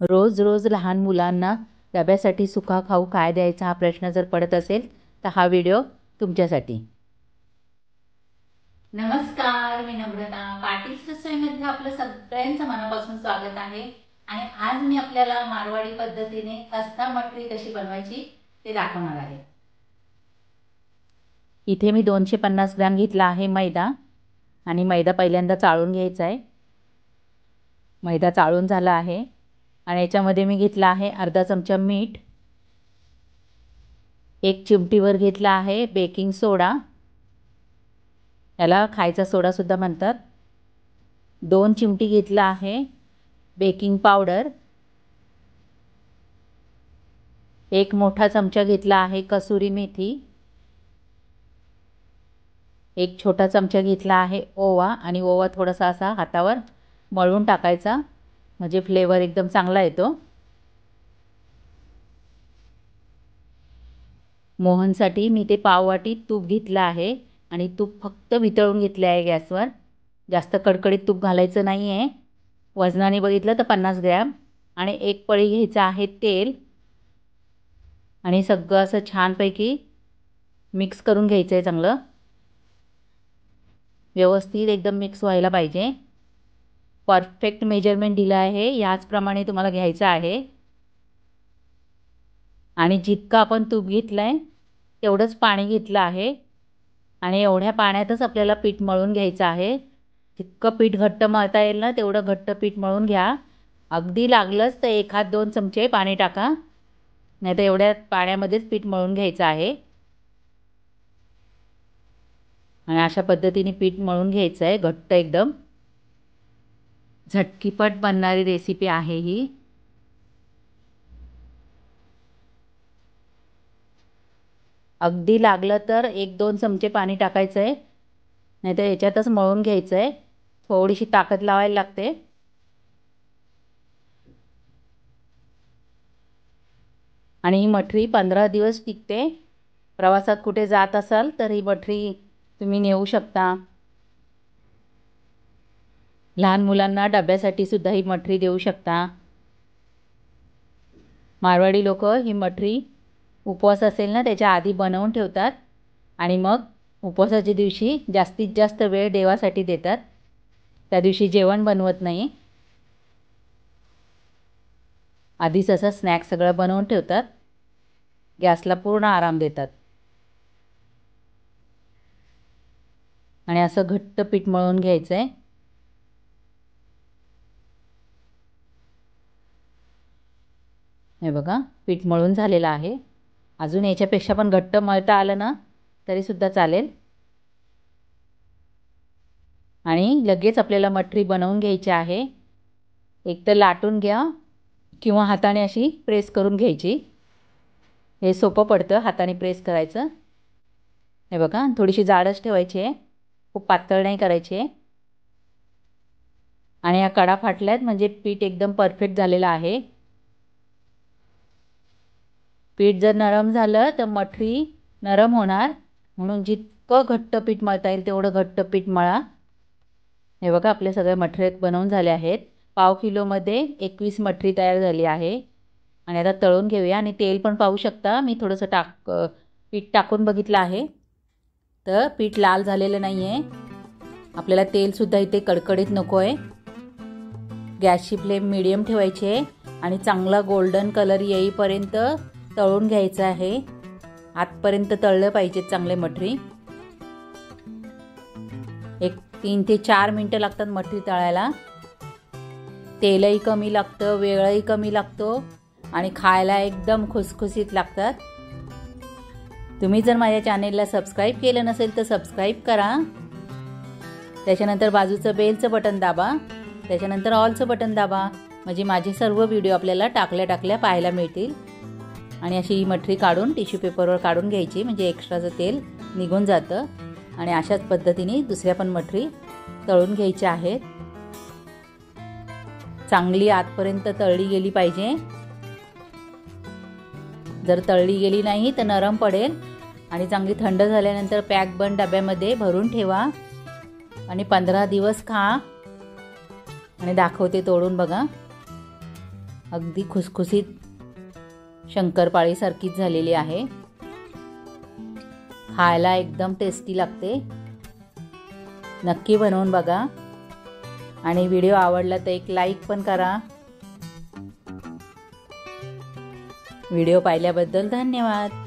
रोज रोज लहान मुलांना डब्यासाठी सुका खाऊ काय द्यायचा हा प्रश्न जर पडत असेल तर हा व्हिडिओ तुमच्यासाठी। नमस्कार, मी नम्रता। पाटील रसोईमध्ये आपलं सगळ्यांचं मनापासून स्वागत आहे। आणि आज मी आपल्याला मारवाडी पद्धतीने खस्ता मटरी कशी बनवायची ते दाखवणार आहे। इथे मी 250 ग्रॅम घेतला आहे मैदा आणि मैदा पहिल्यांदा चाळून घ्यायचा आहे। मैदा चाळून झाला आहे आणि याच्यामध्ये मी घेतला आहे अर्धा चमचा मीठ, 1 चिमटीवर घेतला आहे बेकिंग सोडा, याला खायचा सोडा सुद्धा म्हणतात। 2 चिमटी घेतला आहे बेकिंग पावडर, 1 मोठा चमचा घेतला आहे कसुरी मेथी, 1 छोटा चमचा घेतला आहे ओवा आणि ओवा थोडासा असा हातावर मळून टाकायचा म्हणजे फ्लेवर एकदम चांगला येतो। मोहनसाठी मी ते पाववाटी तूप घेतलं आहे आणि तूप फक्त वितळून घेतले आहे गॅसवर। जास्त कडकडीत तूप घालायचं नाही आहे। वजनाने बघितलं तर 50 ग्रॅम आणि 1 पळी घ्यायचं आहे तेल आणि सगळं असं छानपैकी मिक्स करून घ्यायचं आहे। चांगलं व्यवस्थित एकदम मिक्स व्हायला पाहिजे। परफेक्ट मेजरमेंट दिलं आहे, याचप्रमाणे तुम्हाला घ्यायचं आहे आणि जितकं आपण तूप घेतलंय तेवढंच पाणी घेतलं आहे आणि एवढ्या पाण्यातच आपल्याला पीठ मळून घ्यायचं आहे। जितकं पीठ घट्ट मळता येईल ना तेवढं घट्ट पीठ मळून घ्या। अगदी लागलंच तर 1 हात 2 चमचे पाणी टाका, नाहीतर एवढ्या पाण्यामध्येच पीठ मळून घ्यायचं आहे। आणि अशा पद्धतीने पीठ मळून घ्यायचं आहे घट्ट एकदम। झटकीपट बनणारी रेसिपी आहे ही। अगदी लागलं तर 1-2 चमचे पाणी टाकायचं आहे, नाहीतर याच्यातच मळून घ्यायचं आहे। थोडीशी ताकद लावायला लागते। आणि ही मठरी 15 दिवस टिकते। प्रवासात कुठे जात असाल तर ही मठरी तुम्ही नेऊ शकता। लहान मुलांना डब्यासाठी सुद्धा ही मठरी देऊ शकता। मारवाडी लोक ही मठरी उपवास असेल ना त्याच्या आधी बनवून ठेवतात आणि मग उपवासाच्या दिवशी जास्तीत जास्त वेळ देवासाठी देतात। त्या दिवशी जेवण बनवत नाही, आधीच असं स्नॅक्स सगळं बनवून ठेवतात, गॅसला पूर्ण आराम देतात। आणि असं घट्ट पीठ मळून घ्यायचं आहे। हे बघा पीठ मळून झालेलं आहे। अजून याच्यापेक्षा पण घट्ट मळता आलं ना तरी सुद्धा चालेल। आणि लगेच आपल्याला मठरी बनवून घ्यायची आहे। एक तर लाटून घ्या किंवा हाताने अशी प्रेस करून घ्यायची, हे सोपं पडतं हाताने प्रेस करायचं। हे बघा थोडीशी जाडच ठेवायची आहे, खूप पातळ नाही करायची आहे। आणि या कडा फाटल्यात म्हणजे पीठ एकदम परफेक्ट झालेलं आहे। पीठ जर नरम झालं तर मठरी नरम होणार, म्हणून जितकं घट्ट पीठ मळता येईल तेवढं घट्ट पीठ मळा। हे बघा आपले सगळे मठरे बनवून झाले आहेत। पाव किलोमध्ये 21 मठरी तयार झाली आहे। आणि आता तळून घेऊया। आणि तेल पण पाहू शकता मी थोडंसं पीठ टाकून बघितलं आहे तर पीठ लाल झालेलं नाही आहे। आपल्याला तेलसुद्धा इथे कडकडीत नको आहे। गॅसची फ्लेम मीडियम ठेवायची आहे आणि चांगला गोल्डन कलर येईपर्यंत तळून घ्यायचं आहे। आतपर्यंत तळलं पाहिजे चांगले मठरी। 3 ते 4 मिनिटं लागतात मठरी तळायला। तेलही कमी लागतं, वेळही कमी लागतो आणि खायला एकदम खुसखुशीत लागतात। तुम्ही जर माझ्या चॅनेलला सबस्क्राईब केलं नसेल तर सबस्क्राईब करा। त्याच्यानंतर बाजूचं बेलचं बटन दाबा, त्याच्यानंतर ऑलचं बटन दाबा, म्हणजे माझे सर्व व्हिडिओ आपल्याला टाकल्या पाहायला मिळतील। आणि अशी ही मठरी काढून टिश्यू पेपरवर काढून घ्यायची म्हणजे एक्स्ट्राचं तेल निघून जातं। आणि अशाच पद्धतीने दुसऱ्या पण मठरी तळून घ्यायच्या आहेत। चांगली आतपर्यंत तळली गेली पाहिजे। जर तळली गेली नाही तर नरम पडेल। आणि चांगली थंड झाल्यानंतर पॅक बंद डब्यामध्ये भरून ठेवा आणि 15 दिवस खा। आणि दाखवते तोडून बघा, अगदी खुसखुशीत शंकरपाळीसारखीच झालेली आहे. खायला एकदम टेस्टी लागते. नक्की बनवून बघा आणि व्हिडिओ आवडला तर एक लाईक पण करा. व्हिडिओ पाहिल्याबद्दल धन्यवाद.